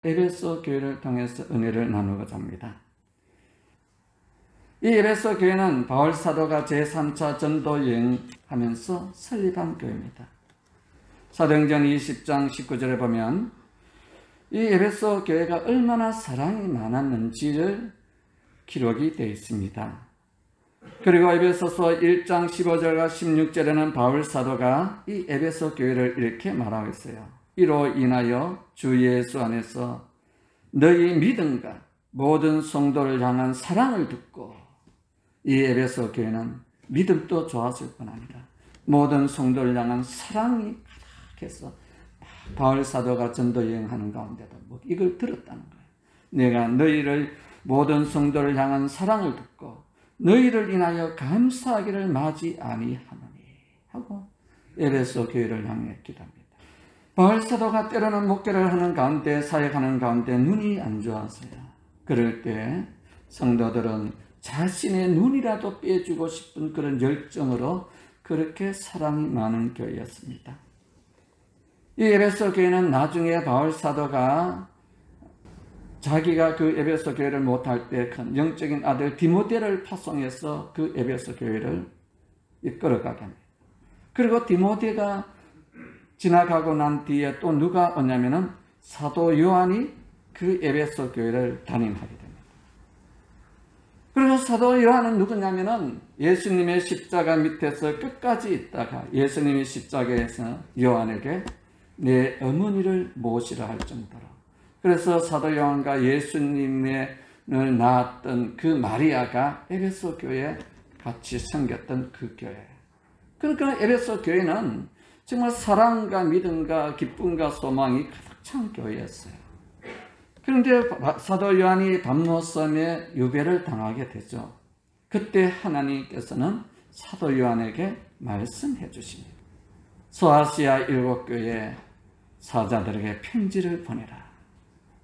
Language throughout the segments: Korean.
에베소 교회를 통해서 은혜를 나누고자 합니다. 이 에베소 교회는 바울 사도가 제3차 전도 여행하면서 설립한 교회입니다. 사도행전 20장 19절에 보면 이 에베소 교회가 얼마나 사랑이 많았는지를 기록이 되어 있습니다. 그리고 에베소서 1장 15절과 16절에는 바울 사도가 이 에베소 교회를 이렇게 말하고 있어요. 이로 인하여 주 예수 안에서 너희 믿음과 모든 성도를 향한 사랑을 듣고, 이 에베소 교회는 믿음도 좋았을 뿐 아니라 모든 성도를 향한 사랑이 가득해서 바울 사도가 전도 여행하는 가운데도 이걸 들었다는 거예요. 내가 너희를 모든 성도를 향한 사랑을 듣고 너희를 인하여 감사하기를 마지 아니하노니 하고 에베소 교회를 향해 기도합니다. 바울 사도가 때로는 목회를 하는 가운데, 사역하는 가운데 눈이 안 좋아서요. 그럴 때 성도들은 자신의 눈이라도 빼주고 싶은 그런 열정으로 그렇게 사랑이 많은 교회였습니다. 이 에베소 교회는 나중에 바울 사도가 자기가 그 에베소 교회를 못할 때 큰 영적인 아들 디모데를 파송해서 그 에베소 교회를 이끌어가게 합니다. 그리고 디모데가 지나가고 난 뒤에 또 누가 오냐면은 사도 요한이 그 에베소 교회를 담임하게 됩니다. 그리고 사도 요한은 누구냐면은 예수님의 십자가 밑에서 끝까지 있다가 예수님의 십자가에서 요한에게 내 어머니를 모시라 할 정도로, 그래서 사도 요한과 예수님을 낳았던 그 마리아가 에베소 교회에 같이 섬겼던 그 교회. 그러니까 에베소 교회는 정말 사랑과 믿음과 기쁨과 소망이 가득 찬 교회였어요. 그런데 사도 요한이 밤노섬에 유배를 당하게 되죠. 그때 하나님께서는 사도 요한에게 말씀해 주십니다. 소아시아 7교회 사자들에게 편지를 보내라.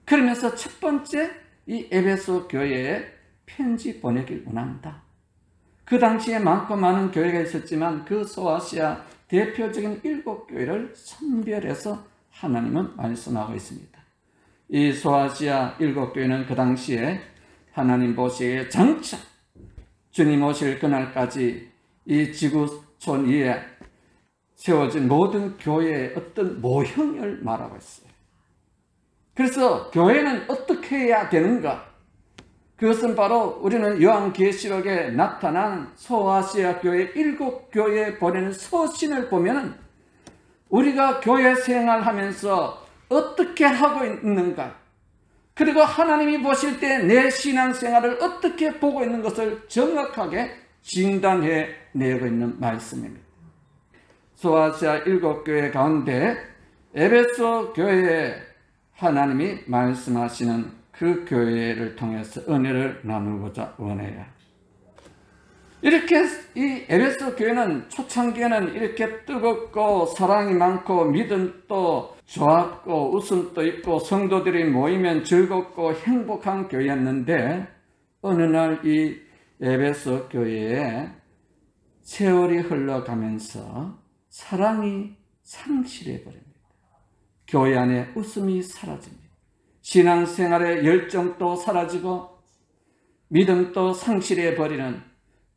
그러면서 첫 번째 이 에베소 교회에 편지 보내길 원한다. 그 당시에 많고 많은 교회가 있었지만 그 소아시아 대표적인 7교회를 선별해서 하나님은 말씀하고 있습니다. 이 소아시아 7교회는 그 당시에 하나님 보시기에 장차 주님 오실 그날까지 이 지구촌 위에 세워진 모든 교회의 어떤 모형을 말하고 있어요. 그래서 교회는 어떻게 해야 되는가? 그것은 바로 우리는 요한계시록에 나타난 소아시아 교회 7교회에 보내는 서신을 보면 우리가 교회 생활하면서 어떻게 하고 있는가, 그리고 하나님이 보실 때 내 신앙생활을 어떻게 보고 있는 것을 정확하게 진단해 내고 있는 말씀입니다. 소아시아 7교회 가운데 에베소 교회에 하나님이 말씀하시는 그 교회를 통해서 은혜를 나누고자 원해요. 이렇게 이 에베소 교회는 초창기에는 이렇게 뜨겁고 사랑이 많고 믿음도 좋았고 웃음도 있고 성도들이 모이면 즐겁고 행복한 교회였는데, 어느 날 이 에베소 교회에 세월이 흘러가면서 사랑이 상실해 버립니다. 교회 안에 웃음이 사라집니다. 신앙생활의 열정도 사라지고 믿음도 상실해 버리는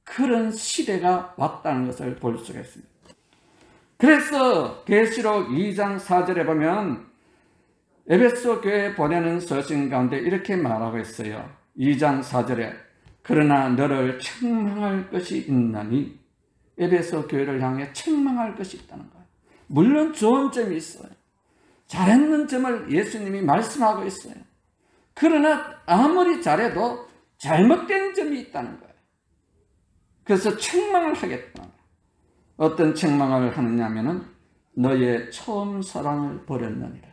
그런 시대가 왔다는 것을 볼 수가 있습니다. 그래서 계시록 2장 4절에 보면 에베소 교회에 보내는 서신 가운데 이렇게 말하고 있어요. 2장 4절에 그러나 너를 책망할 것이 있나니, 에베소 교회를 향해 책망할 것이 있다는 거예요. 물론 좋은 점이 있어요. 잘했는 점을 예수님이 말씀하고 있어요. 그러나 아무리 잘해도 잘못된 점이 있다는 거예요. 그래서 책망을 하겠다. 어떤 책망을 하느냐면은 너의 처음 사랑을 버렸느니라.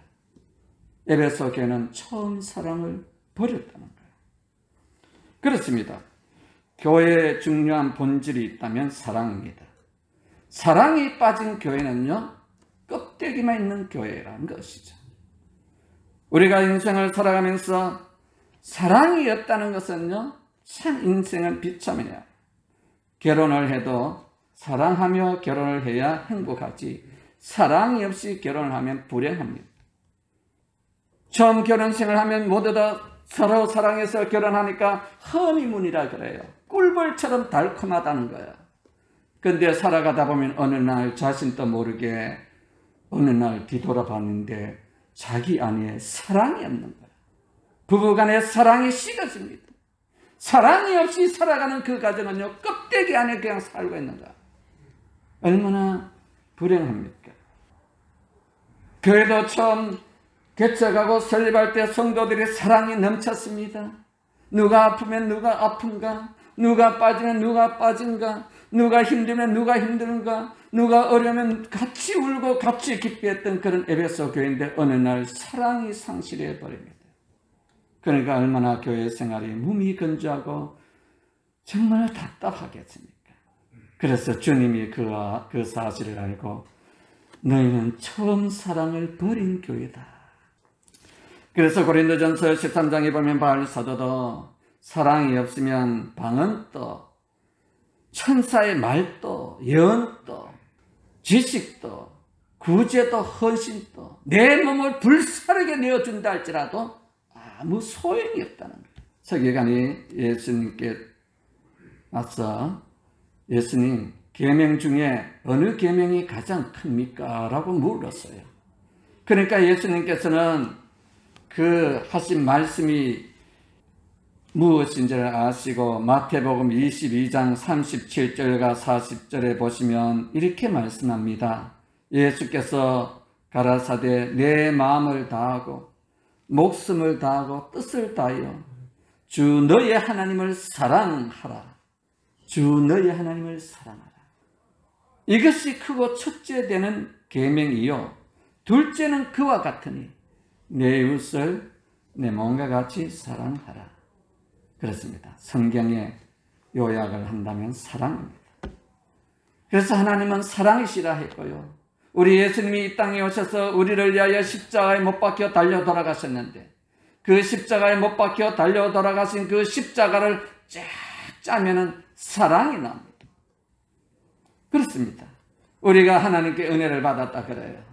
에베소 교회는 처음 사랑을 버렸다는 거예요. 그렇습니다. 교회에 중요한 본질이 있다면 사랑입니다. 사랑이 빠진 교회는요, 껍데기만 있는 교회라는 것이죠. 우리가 인생을 살아가면서 사랑이 없다는 것은요, 참 인생은 비참해요. 결혼을 해도 사랑하며 결혼을 해야 행복하지, 사랑이 없이 결혼을 하면 불행합니다. 처음 결혼생활 하면 모두 다 서로 사랑해서 결혼하니까 허니문이라 그래요. 꿀벌처럼 달콤하다는 거야. 근데 살아가다 보면 어느 날 자신도 모르게 어느 날 뒤돌아봤는데 자기 안에 사랑이 없는 거야. 부부간에 사랑이 식어집니다. 사랑이 없이 살아가는 그 가정은요, 껍데기 안에 그냥 살고 있는 거야. 얼마나 불행합니까? 교회도 처음 개척하고 설립할 때 성도들이 사랑이 넘쳤습니다. 누가 아프면 누가 아픈가? 누가 빠지면 누가 빠진가? 누가 힘들면 누가 힘든가? 누가 어려우면 같이 울고 같이 기뻐했던 그런 에베소 교회인데 어느 날 사랑이 상실해 버립니다. 그러니까 얼마나 교회 생활이 무미건조하고 정말 답답하겠습니까? 그래서 주님이 그 사실을 알고 너희는 처음 사랑을 버린 교회다. 그래서 고린도전서 13장에 보면 바울 사도도 사랑이 없으면 방언도, 천사의 말도, 예언도, 지식도, 구제도, 헌신도, 내 몸을 불사르게 내어준다 할지라도 아무 소용이 없다는 거예요. 서기관이 예수님께 와서 예수님, 계명 중에 어느 계명이 가장 큽니까? 라고 물었어요. 그러니까 예수님께서는 그 하신 말씀이 무엇인지를 아시고 마태복음 22장 37절과 40절에 보시면 이렇게 말씀합니다. 예수께서 가라사대 내 마음을 다하고 목숨을 다하고 뜻을 다하여 주 너의 하나님을 사랑하라. 주 너의 하나님을 사랑하라. 이것이 크고 첫째 되는 계명이요 둘째는 그와 같으니 내 이웃을 내 몸과 같이 사랑하라. 그렇습니다. 성경에 요약을 한다면 사랑입니다. 그래서 하나님은 사랑이시라 했고요. 우리 예수님이 이 땅에 오셔서 우리를 위하여 십자가에 못 박혀 달려 돌아가셨는데 그 십자가에 못 박혀 달려 돌아가신 그 십자가를 쫙 짜면은 사랑이 나옵니다. 그렇습니다. 우리가 하나님께 은혜를 받았다 그래요.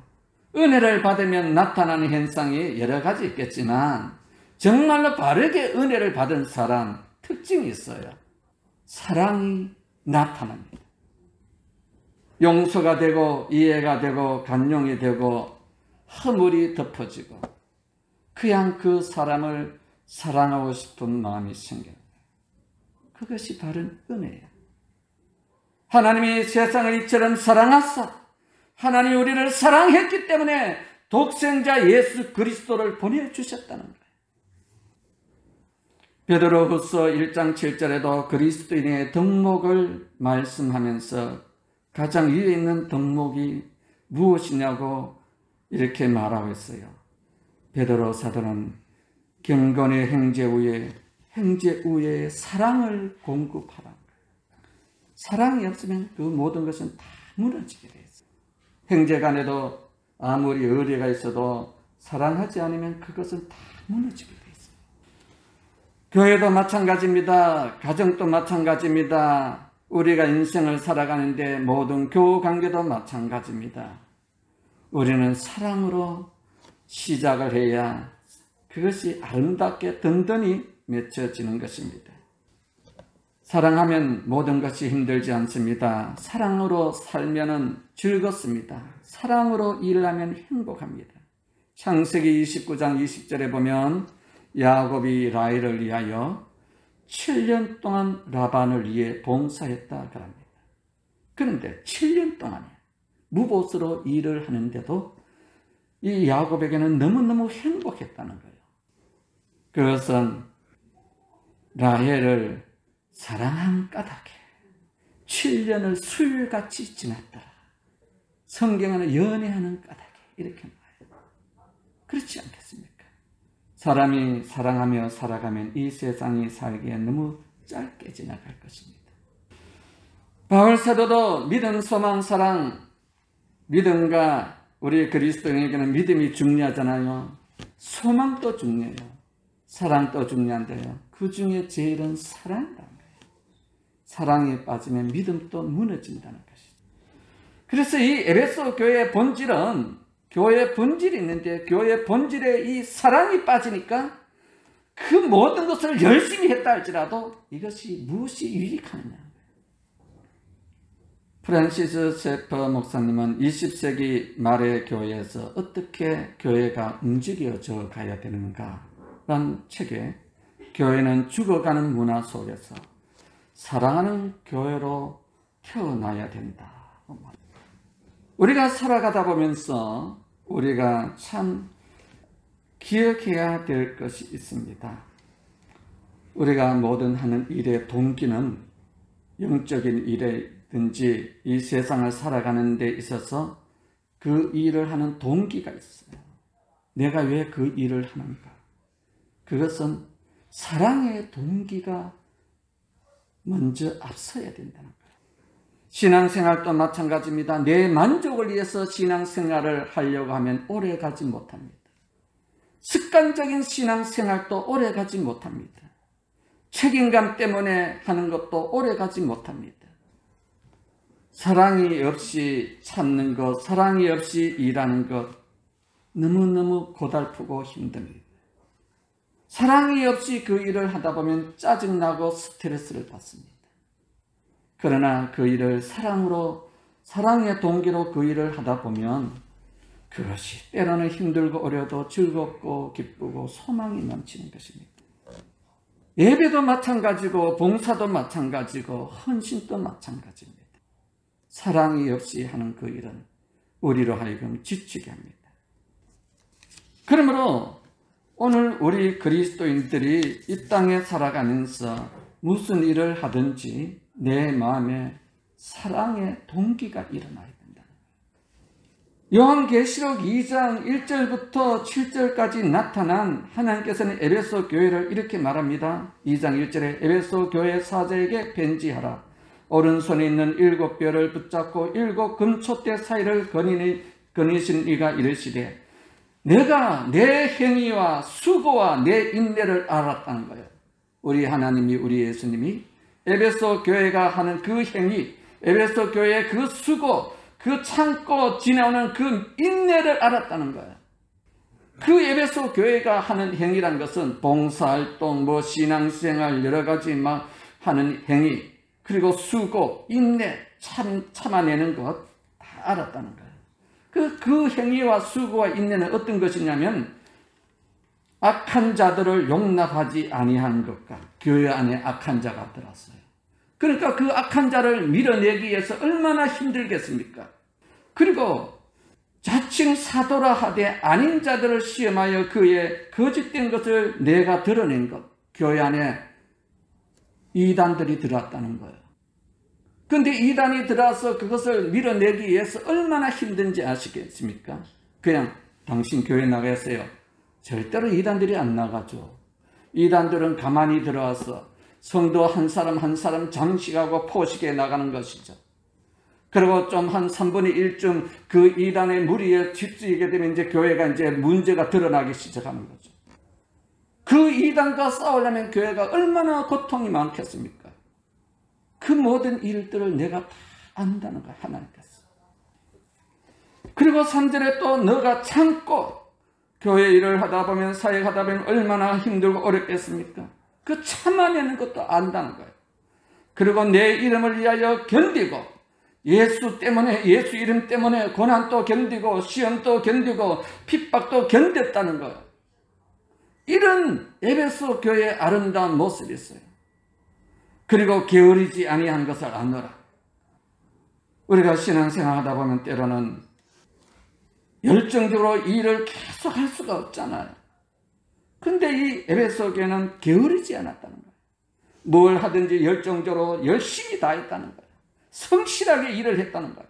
은혜를 받으면 나타나는 현상이 여러 가지 있겠지만 정말로 바르게 은혜를 받은 사람 특징이 있어요. 사랑이 나타납니다. 용서가 되고 이해가 되고 간용이 되고 허물이 덮어지고 그냥 그 사람을 사랑하고 싶은 마음이 생겨요. 그것이 바른 은혜예요. 하나님이 세상을 이처럼 사랑하사 하나님이 우리를 사랑했기 때문에 독생자 예수 그리스도를 보내주셨다는 거예요. 베드로후서 1장 7절에도 그리스도인의 덕목을 말씀하면서 가장 위에 있는 덕목이 무엇이냐고 이렇게 말하고 있어요. 베드로 사도는 경건의 행제 후에 사랑을 공급하라. 사랑이 없으면 그 모든 것은 다 무너지게 돼 있어요. 형제간에도 아무리 의리가 있어도 사랑하지 않으면 그것은 다 무너지게 돼 있어요. 교회도 마찬가지입니다. 가정도 마찬가지입니다. 우리가 인생을 살아가는데 모든 교우 관계도 마찬가지입니다. 우리는 사랑으로 시작을 해야 그것이 아름답게 든든히 맺혀지는 것입니다. 사랑하면 모든 것이 힘들지 않습니다. 사랑으로 살면 즐겁습니다. 사랑으로 일하면 행복합니다. 창세기 29장 20절에 보면 야곱이 라헬을 위하여 7년 동안 라반을 위해 봉사했다 그럽니다. 그런데 7년 동안에 무보수로 일을 하는데도 이 야곱에게는 너무너무 행복했다는 거예요. 그것은 라헬을 사랑한 까닭에 7년을 술같이 지났더라. 성경에는 연애하는 까닭에 이렇게 말해요. 그렇지 않겠습니까? 사람이 사랑하며 살아가면 이 세상이 살기에 너무 짧게 지나갈 것입니다. 바울 사도도 믿음, 소망, 사랑, 믿음과 우리 그리스도인에게는 믿음이 중요하잖아요. 소망도 중요해요. 사랑도 중요한데요. 그 중에 제일은 사랑이라는 거예요. 사랑에 빠지면 믿음도 무너진다는 것이죠. 그래서 이 에베소 교회의 본질은 교회의 본질이 있는데 교회의 본질에 이 사랑이 빠지니까 그 모든 것을 열심히 했다 할지라도 이것이 무엇이 유익하느냐. 프란시스 세퍼 목사님은 20세기 말의 교회에서 어떻게 교회가 움직여져 가야 되는가 라는 책에 교회는 죽어가는 문화 속에서 사랑하는 교회로 태어나야 된다. 우리가 살아가다 보면서 우리가 참 기억해야 될 것이 있습니다. 우리가 모든 하는 일의 동기는 영적인 일이든지 이 세상을 살아가는 데 있어서 그 일을 하는 동기가 있어요. 내가 왜 그 일을 하는가? 그것은 사랑의 동기가 먼저 앞서야 된다는 거예요. 신앙생활도 마찬가지입니다. 내 만족을 위해서 신앙생활을 하려고 하면 오래가지 못합니다. 습관적인 신앙생활도 오래가지 못합니다. 책임감 때문에 하는 것도 오래가지 못합니다. 사랑이 없이 참는 것, 사랑이 없이 일하는 것 너무너무 고달프고 힘듭니다. 사랑이 없이 그 일을 하다 보면 짜증나고 스트레스를 받습니다. 그러나 그 일을 사랑으로, 사랑의 동기로 그 일을 하다 보면 그것이 때로는 힘들고 어려도 즐겁고 기쁘고 소망이 넘치는 것입니다. 예배도 마찬가지고 봉사도 마찬가지고 헌신도 마찬가지입니다. 사랑이 없이 하는 그 일은 우리로 하여금 지치게 합니다. 그러므로 오늘 우리 그리스도인들이 이 땅에 살아가면서 무슨 일을 하든지 내 마음에 사랑의 동기가 일어나야 된다. 요한계시록 2장 1절부터 7절까지 나타난 하나님께서는 에베소 교회를 이렇게 말합니다. 2장 1절에 에베소 교회 사제에게 편지하라. 오른손에 있는 7별을 붙잡고 7 금촛대 사이를 거니신 이가 이르시되 내가 내 행위와 수고와 내 인내를 알았다는 거예요. 우리 하나님이, 우리 예수님이 에베소 교회가 하는 그 행위, 에베소 교회의 그 수고, 그 참고 지나오는 그 인내를 알았다는 거예요. 그 에베소 교회가 하는 행위란 것은 봉사활동, 신앙생활 여러 가지 막 하는 행위, 그리고 수고, 인내, 참아내는 것 다 알았다는 거예요. 그 행위와 수고와 인내는 어떤 것이냐면 악한 자들을 용납하지 아니한 것과 교회 안에 악한 자가 들었어요. 그러니까 그 악한 자를 밀어내기 위해서 얼마나 힘들겠습니까? 그리고 자칭 사도라 하되 아닌 자들을 시험하여 그의 거짓된 것을 내가 드러낸 것. 교회 안에 이단들이 들어왔다는 거예요. 그런데 이단이 들어와서 그것을 밀어내기 위해서 얼마나 힘든지 아시겠습니까? 그냥 당신 교회 나가세요. 절대로 이단들이 안 나가죠. 이단들은 가만히 들어와서 성도 한 사람 한 사람 장식하고 포식해 나가는 것이죠. 그리고 좀 한 3분의 1쯤 그 이단의 무리에 휩쓰이게 되면 이제 교회가 이제 문제가 드러나기 시작하는 거죠. 그 이단과 싸우려면 교회가 얼마나 고통이 많겠습니까? 그 모든 일들을 내가 다 안다는 거야, 하나님께서. 그리고 3절에 또 너가 참고 교회 일을 하다 보면 사역하다 보면 얼마나 힘들고 어렵겠습니까? 그 참아내는 것도 안다는 거예요. 그리고 내 이름을 위하여 견디고 예수 때문에, 예수 이름 때문에 고난도 견디고 시험도 견디고 핍박도 견뎠다는 거예요. 이런 에베소 교회의 아름다운 모습이 있어요. 그리고 게으르지 아니한 것을 아노라. 우리가 신앙생활 하다 보면 때로는 열정적으로 일을 계속 할 수가 없잖아요. 근데 이 에베소 교회는 게으르지 않았다는 거예요. 뭘 하든지 열정적으로 열심히 다 했다는 거예요. 성실하게 일을 했다는 거예요.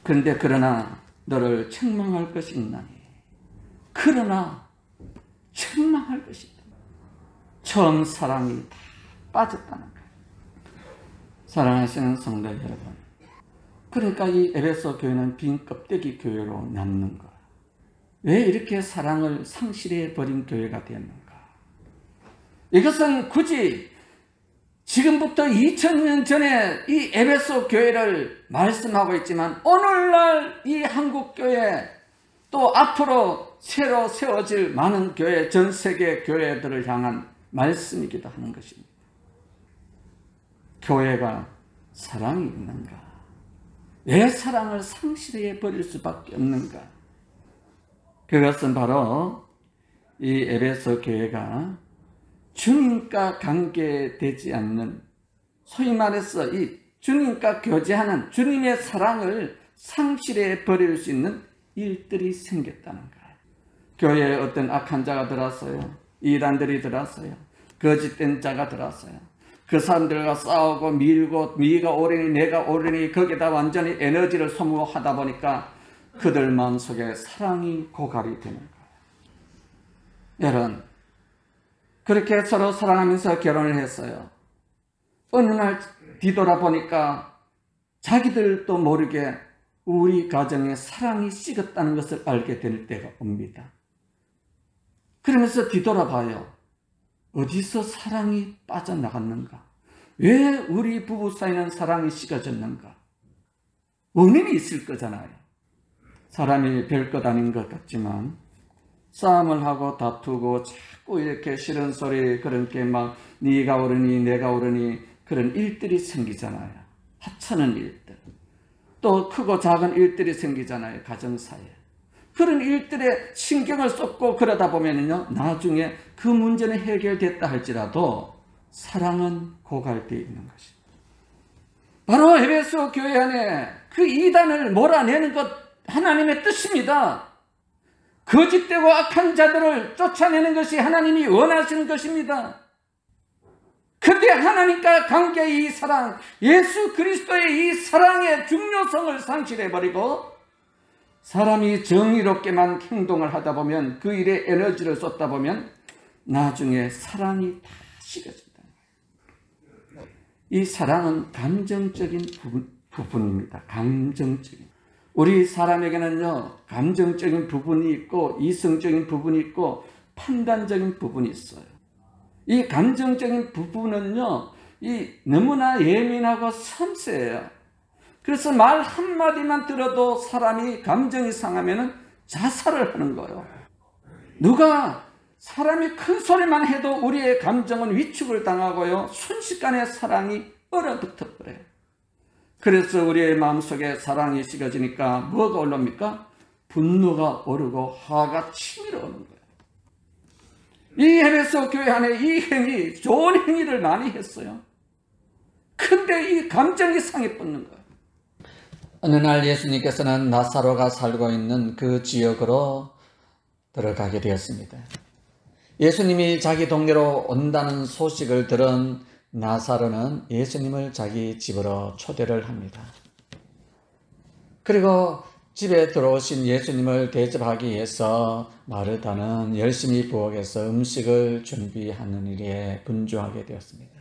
그런데 그러나 너를 책망할 것이 있나니. 그러나 책망할 것이 있다. 처음 사랑이 다 빠졌다는 거예요. 사랑하시는 성도 여러분, 그러니까 이 에베소 교회는 빈 껍데기 교회로 남는 거예요. 왜 이렇게 사랑을 상실해 버린 교회가 되었는가? 이것은 굳이 지금부터 2000년 전에 이 에베소 교회를 말씀하고 있지만 오늘날 이 한국교회 또 앞으로 새로 세워질 많은 교회, 전 세계 교회들을 향한 말씀이기도 하는 것입니다. 교회가 사랑이 있는가? 왜 사랑을 상실해 버릴 수밖에 없는가? 그것은 바로 이 에베소 교회가 주님과 관계되지 않는, 소위 말해서 이 주님과 교제하는 주님의 사랑을 상실해 버릴 수 있는 일들이 생겼다는 거예요. 교회에 어떤 악한 자가 들어왔어요. 이단들이 들어왔어요. 거짓된 자가 들어왔어요. 그 사람들과 싸우고 밀고, 네가 옳으니 내가 옳으니 거기다 완전히 에너지를 소모하다 보니까 그들 마음속에 사랑이 고갈이 되는 거예요. 여러분, 그렇게 서로 사랑하면서 결혼을 했어요. 어느 날 뒤돌아보니까 자기들도 모르게 우리 가정에 사랑이 식었다는 것을 알게 될 때가 옵니다. 그러면서 뒤돌아봐요. 어디서 사랑이 빠져나갔는가? 왜 우리 부부 사이는 사랑이 식어졌는가? 원인이 있을 거잖아요. 사람이 별것 아닌 것 같지만 싸움을 하고 다투고 자꾸 이렇게 싫은 소리, 그렇게 막 네가 옳으니 내가 옳으니 그런 일들이 생기잖아요. 하찮은 일들. 또 크고 작은 일들이 생기잖아요. 가정사이에. 그런 일들에 신경을 쏟고 그러다 보면요, 나중에 그 문제는 해결됐다 할지라도 사랑은 고갈되어 있는 것입니다. 바로 에베소 교회 안에 그 이단을 몰아내는 것 하나님의 뜻입니다. 거짓되고 악한 자들을 쫓아내는 것이 하나님이 원하시는 것입니다. 그런데 하나님과 관계의 이 사랑, 예수 그리스도의 이 사랑의 중요성을 상실해버리고 사람이 정의롭게만 행동을 하다 보면, 그 일에 에너지를 쏟다 보면 나중에 사랑이 다 식어진다. 이 사랑은 감정적인 부분입니다. 감정적인. 우리 사람에게는요, 감정적인 부분이 있고 이성적인 부분이 있고 판단적인 부분이 있어요. 이 감정적인 부분은요, 너무나 예민하고 섬세해요. 그래서 말 한마디만 들어도 사람이 감정이 상하면 자살을 하는 거예요. 누가 사람이 큰 소리만 해도 우리의 감정은 위축을 당하고요, 순식간에 사랑이 얼어붙어 버려요. 그래서 우리의 마음속에 사랑이 식어지니까 뭐가 올라옵니까? 분노가 오르고 화가 치밀어 오는 거예요. 이 에베소 교회 안에 이 행위, 좋은 행위를 많이 했어요. 근데 이 감정이 상해 뻗는 거예요. 어느 날 예수님께서는 나사로가 살고 있는 그 지역으로 들어가게 되었습니다. 예수님이 자기 동네로 온다는 소식을 들은 나사로는 예수님을 자기 집으로 초대를 합니다. 그리고 집에 들어오신 예수님을 대접하기 위해서 마르다는 열심히 부엌에서 음식을 준비하는 일에 분주하게 되었습니다.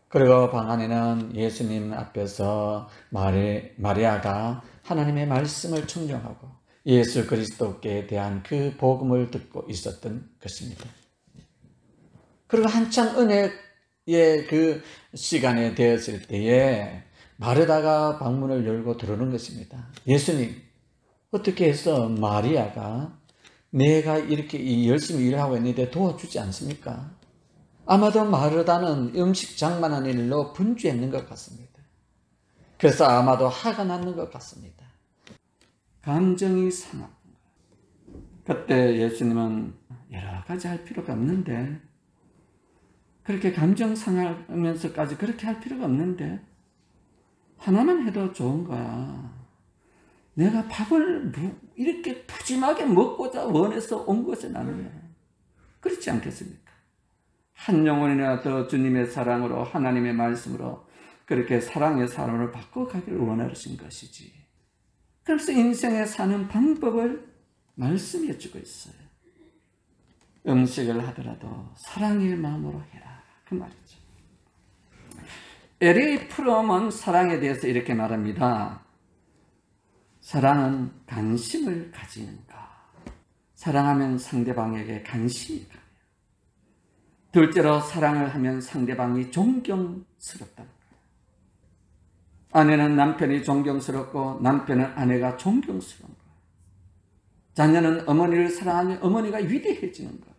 그리고 방 안에는 예수님 앞에서 마리아가 하나님의 말씀을 청정하고 예수 그리스도께 대한 그 복음을 듣고 있었던 것입니다. 그리고 한창 은혜의 그 시간에 되었을 때에 마르다가 방문을 열고 들어오는 것입니다. 예수님, 어떻게 해서 마리아가 내가 이렇게 열심히 일을 하고 있는데 도와주지 않습니까? 아마도 마르다는 음식 장만하는 일로 분주했는 것 같습니다. 그래서 아마도 화가 났는 것 같습니다. 감정이 상한 거예요. 그때 예수님은 여러 가지 할 필요가 없는데, 그렇게 감정 상하면서까지 그렇게 할 필요가 없는데 하나만 해도 좋은 거야. 내가 밥을 이렇게 푸짐하게 먹고자 원해서 온 것은 아니야. 그렇지 않겠습니까? 한 영혼이나 더 주님의 사랑으로, 하나님의 말씀으로 그렇게 사랑의 사람을 바꿔가기를 원하신 것이지. 그래서 인생에 사는 방법을 말씀해 주고 있어요. 음식을 하더라도 사랑의 마음으로 해라, 그 말이죠. L.A. 프롬은 사랑에 대해서 이렇게 말합니다. 사랑은 관심을 가지는 것. 사랑하면 상대방에게 관심이 가요. 둘째로 사랑을 하면 상대방이 존경스럽다. 아내는 남편이 존경스럽고 남편은 아내가 존경스러운 거예요. 자녀는 어머니를 사랑하면 어머니가 위대해지는 거예요.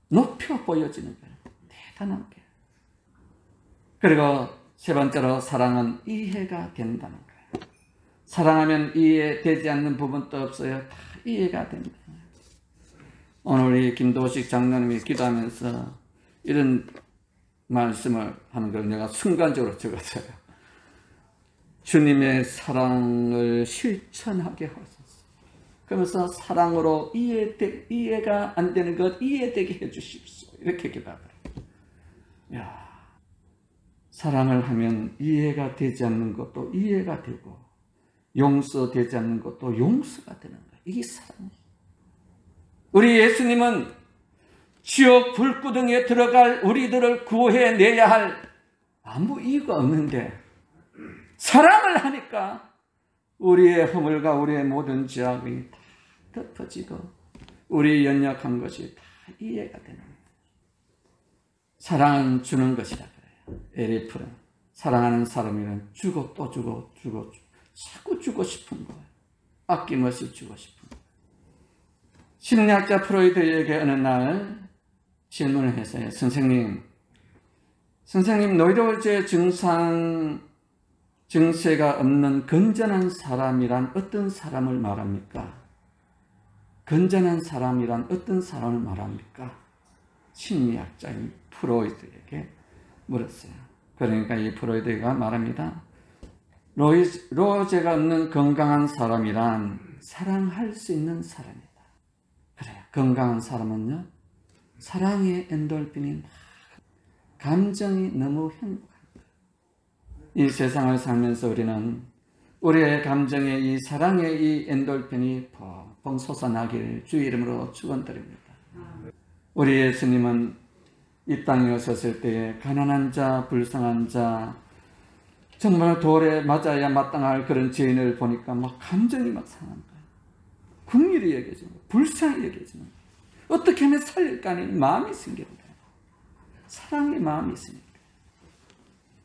높여 보여지는 거예요. 대단한 거예요. 그리고 세 번째로 사랑은 이해가 된다는 거예요. 사랑하면 이해되지 않는 부분도 없어요. 다 이해가 된다. 오늘 우리 김도식 장로님이 기도하면서 이런 말씀을 하는 걸 내가 순간적으로 적었어요. 주님의 사랑을 실천하게 하소서. 그러면서 사랑으로 이해가 안 되는 것 이해되게 해주십시오. 이렇게 기도하더라고요. 야, 사랑을 하면 이해가 되지 않는 것도 이해가 되고 용서되지 않는 것도 용서가 되는 거예요. 이게 사랑이에요. 우리 예수님은 지옥 불구덩이에 들어갈 우리들을 구해내야 할 아무 이유가 없는데 사랑을 하니까 우리의 허물과 우리의 모든 죄악이 다 덮어지고 우리 연약한 것이 다 이해가 되는 거예요. 사랑은 주는 것이다 그래요. 에리프는 사랑하는 사람이란 주고 또 주고 자꾸 주고 싶은 거예요. 아낌없이 주고 싶은 거예요. 심리학자 프로이드에게 어느 날 질문을 했어요. 선생님 노이로제 증세가 없는 건전한 사람이란 어떤 사람을 말합니까? 건전한 사람이란 어떤 사람을 말합니까? 심리학자인 프로이드에게 물었어요. 그러니까 이 프로이드가 말합니다. 로제가 없는 건강한 사람이란 사랑할 수 있는 사람이다. 그래요. 건강한 사람은요, 사랑의 엔돌핀이 감정이 너무 행복합니다. 이 세상을 살면서 우리는 우리의 감정에 이 사랑의 이 엔돌핀이 펑펑 솟아나기를 주의 이름으로 축원드립니다. 우리 예수님은 이 땅에 오셨을 때에 가난한 자, 불쌍한 자, 정말 돌에 맞아야 마땅할 그런 죄인을 보니까 막 감정이 막 상한 거예요. 긍휼히 여겨지는 거예요. 불쌍히 여겨지는 거예요. 어떻게 하면 살릴까 하는 마음이 생기는 거예요. 사랑의 마음이 있으니까.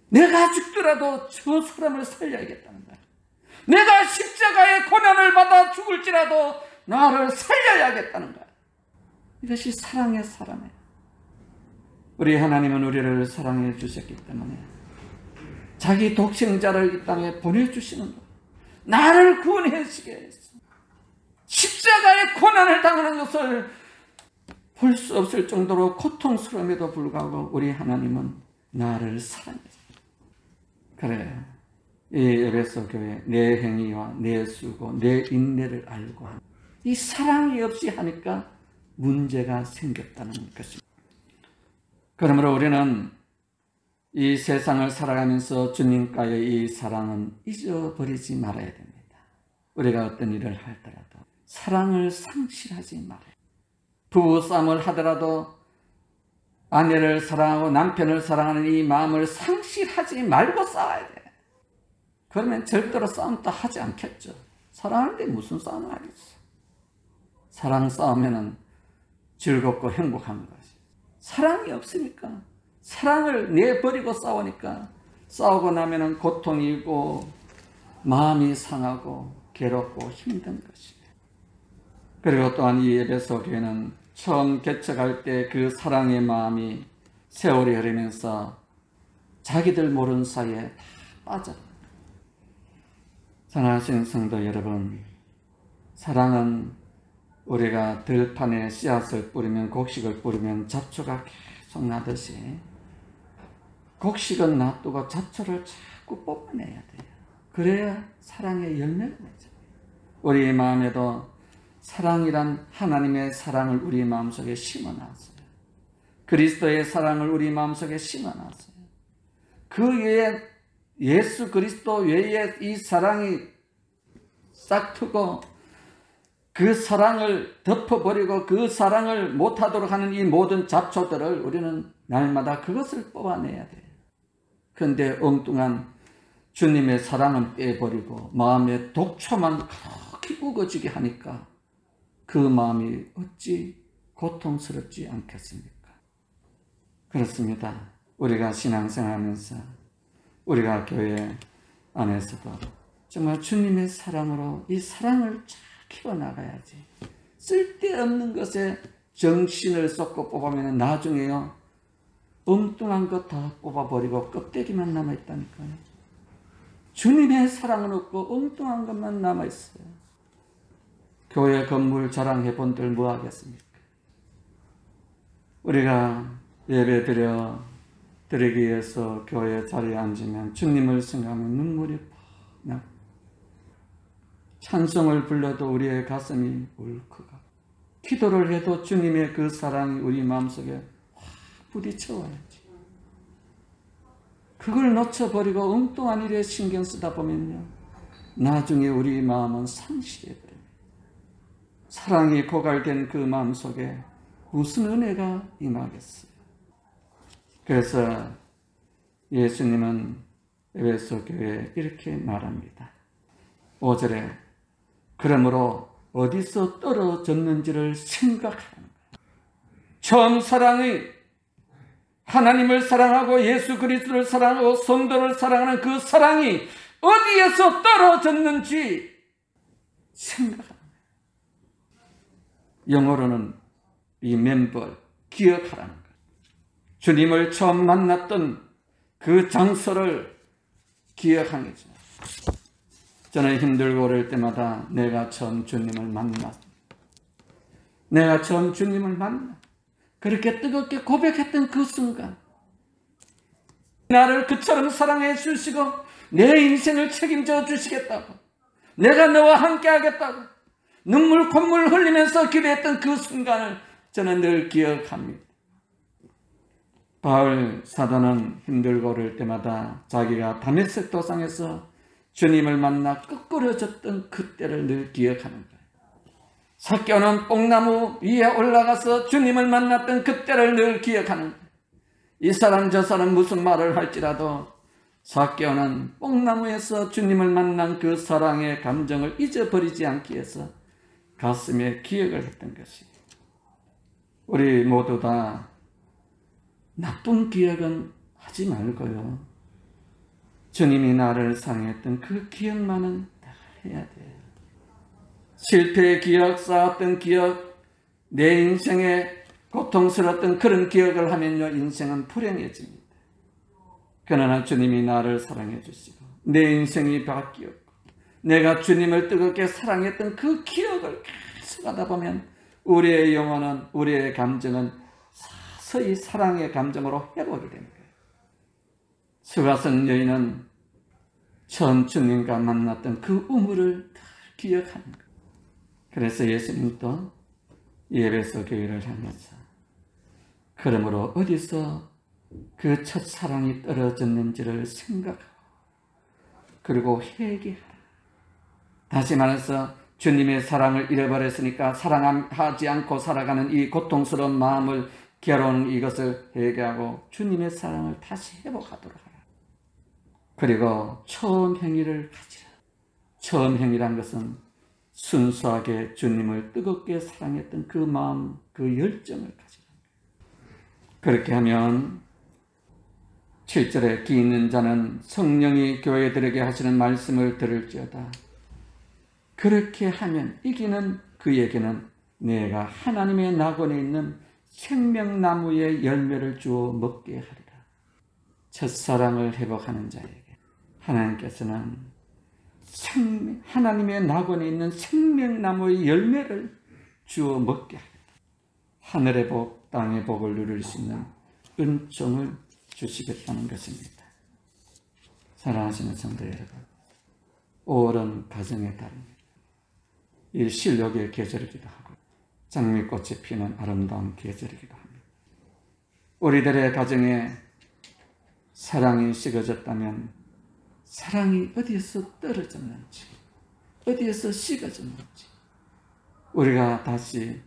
내가 죽더라도 저 사람을 살려야겠다는 거예요. 내가 십자가의 고난을 받아 죽을지라도 나를 살려야겠다는 거예요. 이것이 사랑의 사람이에요. 우리 하나님은 우리를 사랑해 주셨기 때문에 자기 독생자를 이 땅에 보내주시는 거예요. 나를 구원하시게 했어. 십자가의 고난을 당하는 것을 볼 수 없을 정도로 고통스러움에도 불구하고 우리 하나님은 나를 사랑했어요. 그래, 이 에베소 교회 내 행위와 내 수고 내 인내를 알고 이 사랑이 없이 하니까 문제가 생겼다는 것입니다. 그러므로 우리는 이 세상을 살아가면서 주님과의 이 사랑은 잊어버리지 말아야 됩니다. 우리가 어떤 일을 하더라도 사랑을 상실하지 말아야 됩니다. 부부싸움을 하더라도 아내를 사랑하고 남편을 사랑하는 이 마음을 상실하지 말고 싸워야 돼. 그러면 절대로 싸움 또 하지 않겠죠. 사랑하는데 무슨 싸움을 하겠어. 사랑 싸우면은 즐겁고 행복한 것이. 사랑이 없으니까, 사랑을 내버리고 싸우니까 싸우고 나면은 고통이고 마음이 상하고 괴롭고 힘든 것이에요. 그리고 또한 이 에베소 교회는 처음 개척할 때 그 사랑의 마음이 세월이 흐르면서 자기들 모르는 사이에 다 빠졌다. 사랑하시는 성도 여러분, 사랑은 우리가 들판에 씨앗을 뿌리면, 곡식을 뿌리면 잡초가 계속 나듯이 곡식은 놔두고 잡초를 자꾸 뽑아내야 돼요. 그래야 사랑의 열매가 맺어요. 우리 마음에도 사랑이란 하나님의 사랑을 우리 마음속에 심어놨어요. 그리스도의 사랑을 우리 마음속에 심어놨어요. 그 외에 예수 그리스도 외에 이 사랑이 싹트고 그 사랑을 덮어버리고 그 사랑을 못하도록 하는 이 모든 잡초들을 우리는 날마다 그것을 뽑아내야 돼요. 그런데 엉뚱한 주님의 사랑은 빼버리고 마음의 독초만 그렇게 우거지게 하니까 그 마음이 어찌 고통스럽지 않겠습니까? 그렇습니다. 우리가 신앙생활하면서 우리가 교회 안에서도 정말 주님의 사랑으로 이 사랑을 잘 키워나가야지. 쓸데없는 것에 정신을 쏟고 뽑으면 나중에요, 엉뚱한 것 다 뽑아버리고 껍데기만 남아있다니까요. 주님의 사랑은 없고 엉뚱한 것만 남아있어요. 교회 건물 자랑해본들 뭐 하겠습니까? 우리가 예배 드리기 위해서 교회 자리에 앉으면 주님을 생각하면 눈물이 팍 나고, 찬송을 불러도 우리의 가슴이 울컥하고, 기도를 해도 주님의 그 사랑이 우리 마음속에 확 부딪혀와야지. 그걸 놓쳐버리고 엉뚱한 일에 신경 쓰다 보면요, 나중에 우리 마음은 상실해버려요. 사랑이 고갈된 그 마음속에 무슨 은혜가 임하겠어요. 그래서 예수님은 에베소 교회에 이렇게 말합니다. 5절에 그러므로 어디서 떨어졌는지를 생각하는 거예요. 처음 사랑이 하나님을 사랑하고 예수 그리스도를 사랑하고 성도를 사랑하는 그 사랑이 어디에서 떨어졌는지 생각하는 거예요. 영어로는 remember, 기억하라는 거예요. 주님을 처음 만났던 그 장소를 기억하는 거죠. 저는 힘들고 어릴 때마다 내가 처음 주님을 만났습니다. 내가 처음 주님을 만나 그렇게 뜨겁게 고백했던 그 순간, 나를 그처럼 사랑해 주시고 내 인생을 책임져 주시겠다고, 내가 너와 함께 하겠다고 눈물 콧물 흘리면서 기도했던 그 순간을 저는 늘 기억합니다. 바울 사도는 힘들고 어릴 때마다 자기가 다메섹 도상에서 주님을 만나 끄꾸러졌던 그때를 늘 기억하는 거예요. 삭개오는 뽕나무 위에 올라가서 주님을 만났던 그때를 늘 기억하는 거예요. 이 사람 저 사람 무슨 말을 할지라도 삭개오는 뽕나무에서 주님을 만난 그 사랑의 감정을 잊어버리지 않기 위해서 가슴에 기억을 했던 것이에요. 우리 모두 다 나쁜 기억은 하지 말고요, 주님이 나를 사랑했던 그 기억만은 다 해야 돼요. 실패의 기억, 쌓았던 기억, 내 인생에 고통스러웠던 그런 기억을 하면요, 인생은 불행해집니다. 그러나 주님이 나를 사랑해 주시고 내 인생이 바뀌었고 내가 주님을 뜨겁게 사랑했던 그 기억을 계속 하다 보면 우리의 영혼은, 우리의 감정은 서서히 사랑의 감정으로 회복이 됩니다. 수가성 여인은 처음 주님과 만났던 그 우물을 기억하는 거예요. 그래서 예수님도 에베소 교회를 향해서 그러므로 어디서 그 첫사랑이 떨어졌는지를 생각하고 그리고 회개하라. 다시 말해서 주님의 사랑을 잃어버렸으니까 사랑하지 않고 살아가는 이 고통스러운 마음을, 괴로운 이것을 회개하고 주님의 사랑을 다시 회복하도록 하라. 그리고 처음 행위를 가지라. 처음 행위란 것은 순수하게 주님을 뜨겁게 사랑했던 그 마음, 그 열정을 가지라. 그렇게 하면 7절에 기 있는 자는 성령이 교회들에게 하시는 말씀을 들을지어다. 그렇게 하면 이기는 그에게는 내가 하나님의 낙원에 있는 생명나무의 열매를 주어 먹게 하리라. 첫사랑을 회복하는 자에게 하나님께서는 하나님의 낙원에 있는 생명나무의 열매를 주어 먹게 하리라. 하늘의 복, 땅의 복을 누릴 수 있는 은총을 주시겠다는 것입니다. 사랑하시는 성도 여러분, 5월은 가정의 달입니다. 이 실록의 계절이기도 하고 장미꽃이 피는 아름다운 계절이기도 합니다. 우리들의 가정에 사랑이 식어졌다면 사랑이 어디에서 떨어졌는지, 어디에서 식어졌는지 우리가 다시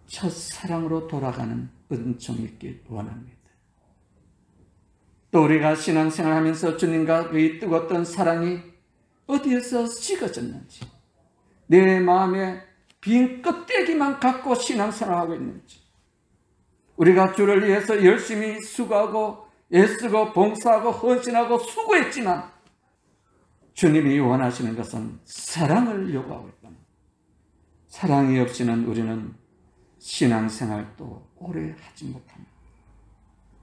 첫사랑으로 돌아가는 은총이 있길 원합니다. 또 우리가 신앙생활하면서 주님과 그의 뜨거웠던 사랑이 어디에서 식어졌는지, 내 마음에 빈 껍데기만 갖고 신앙생활하고 있는지, 우리가 주를 위해서 열심히 수고하고 애쓰고 봉사하고 헌신하고 수고했지만 주님이 원하시는 것은 사랑을 요구하고 있다. 사랑이 없이는 우리는 신앙생활도 오래 하지 못합니다.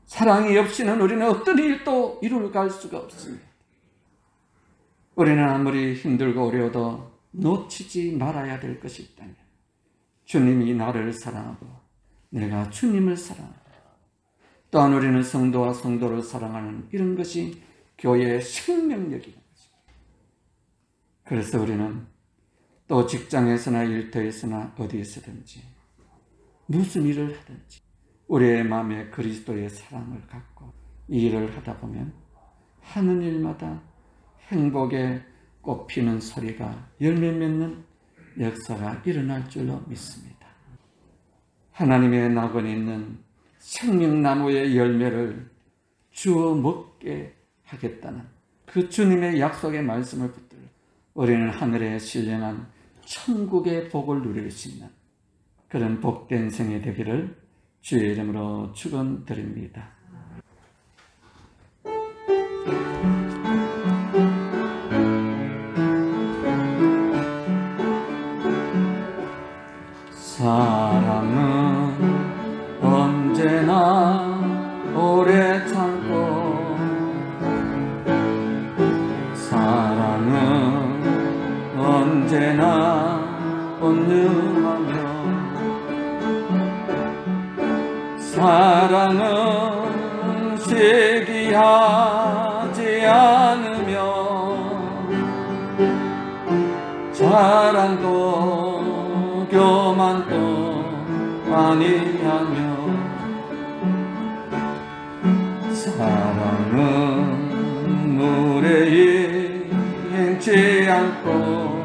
사랑이 없이는 우리는 어떤 일도 이룰 수가 없습니다. 우리는 아무리 힘들고 어려워도 놓치지 말아야 될 것이 있다면 주님이 나를 사랑하고 내가 주님을 사랑하고 또한 우리는 성도와 성도를 사랑하는 이런 것이 교회의 생명력이라는 것입니다. 그래서 우리는 또 직장에서나 일터에서나 어디에서든지 무슨 일을 하든지 우리의 마음에 그리스도의 사랑을 갖고 이 일을 하다 보면 하는 일마다 행복에 꽃피는 소리가 열매 맺는 역사가 일어날 줄로 믿습니다. 하나님의 낙원에 있는 생명나무의 열매를 주어 먹게 하겠다는 그 주님의 약속의 말씀을 붙들어 우리는 하늘에 신령한 천국의 복을 누릴 수 있는 그런 복된 생이 되기를 주의 이름으로 축원드립니다. 사랑은 언제나 오래 참고 사랑은 언제나 온유하며 사랑은 시기하지 않으며 자랑도 교만도 아니하며 사랑은 무례히 행치 않고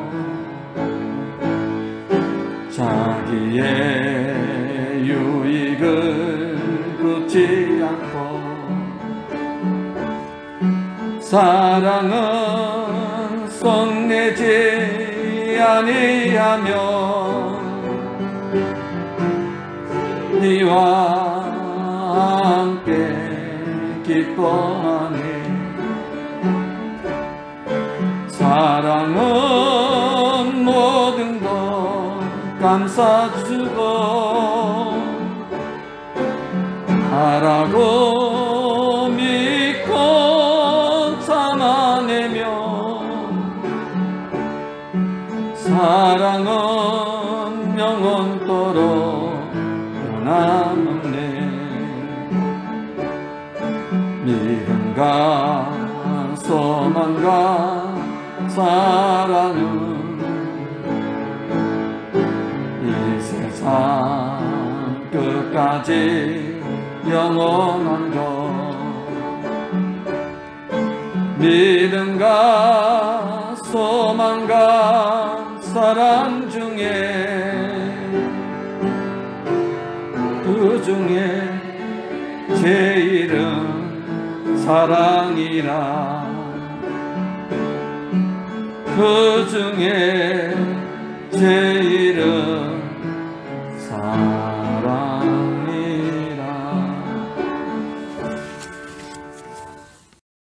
자기의 유익을 굽지 않고 사랑은 성내지 아니하며 니와 함께 기뻐하니 사랑은 모든 것 감싸주고 하라고 믿고 참아내며 사랑은 영원토록 변함없네. 믿음과 소망과 사랑은 이 세상 끝까지 영원한 것 믿음과 소망과 사랑 중에 그 중에 제일은 사랑이라 그 중에 제일은 사랑